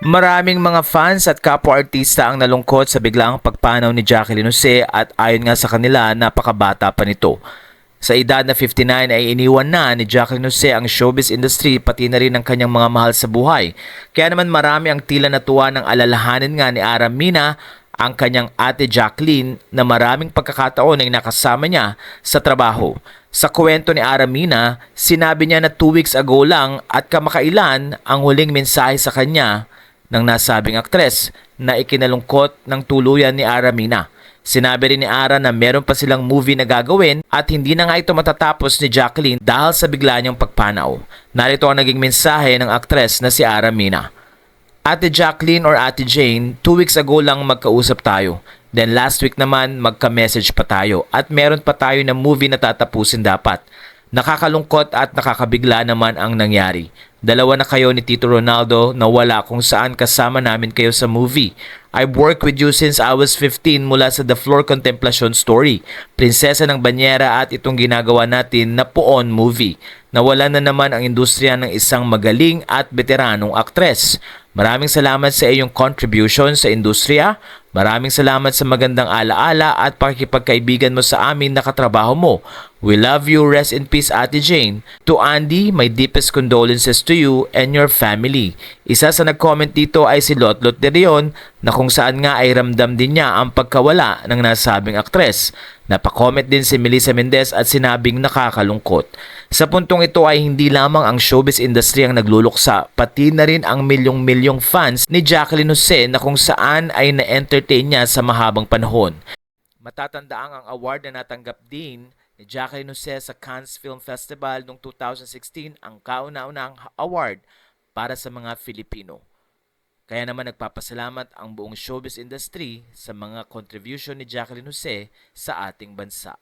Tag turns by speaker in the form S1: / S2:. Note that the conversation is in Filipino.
S1: Maraming mga fans at kapwa-artista ang nalungkot sa biglaang pagpanaw ni Jacqueline Jose at ayon nga sa kanila, napakabata pa nito. Sa edad na 59 ay iniwan na ni Jacqueline Jose ang showbiz industry pati na rin ang kanyang mga mahal sa buhay. Kaya naman marami ang tila natuwa ng alalahanin nga ni Ara Mina ang kanyang ate Jacqueline na maraming pagkakataon ay nakasama niya sa trabaho. Sa kwento ni Aramina, sinabi niya na 2 weeks ago lang at kamakailan ang huling mensahe sa kanya ng nasabing aktres na ikinalungkot ng tuluyan ni Aramina. Sinabi rin ni Ara na meron pa silang movie na gagawin at hindi na nga ito matatapos ni Jacqueline dahil sa bigla niyang pagpanaw. Narito ang naging mensahe ng aktres na si Aramina. Ate Jacqueline or Ate Jane, 2 weeks ago lang magkausap tayo. Then last week naman magka-message pa tayo at meron pa tayo na movie na tatapusin dapat. Nakakalungkot at nakakabigla naman ang nangyari. Dalawa na kayo ni Tito Ronaldo na wala kung saan kasama namin kayo sa movie. I've worked with you since I was 15 mula sa The Floor Contemplation Story, Prinsesa ng Banyera at itong ginagawa natin na Poon movie. Nawala na naman ang industriya ng isang magaling at veteranong aktres. Maraming salamat sa iyong contribution sa industriya. Maraming salamat sa magandang alaala at pakikipagkaibigan mo sa amin na katrabaho mo. We love you. Rest in peace, Ate Jane. To Andy, my deepest condolences to you and your family. Isa sa nag-comment dito ay si Lotlot de Rion na kung saan nga ay ramdam din niya ang pagkawala ng nasabing aktres. Napakomment din si Melissa Mendez at sinabing nakakalungkot. Sa puntong ito ay hindi lamang ang showbiz industry ang nagluluksa, pati na rin ang milyong-milyong fans ni Jacqueline Jose na kung saan ay na-entertain niya sa mahabang panahon. Matatandaang ang award na natanggap din ni Jacqueline Jose sa Cannes Film Festival noong 2016 ang kauna-unahang award para sa mga Filipino. Kaya naman nagpapasalamat ang buong showbiz industry sa mga contribution ni Jacqueline Jose sa ating bansa.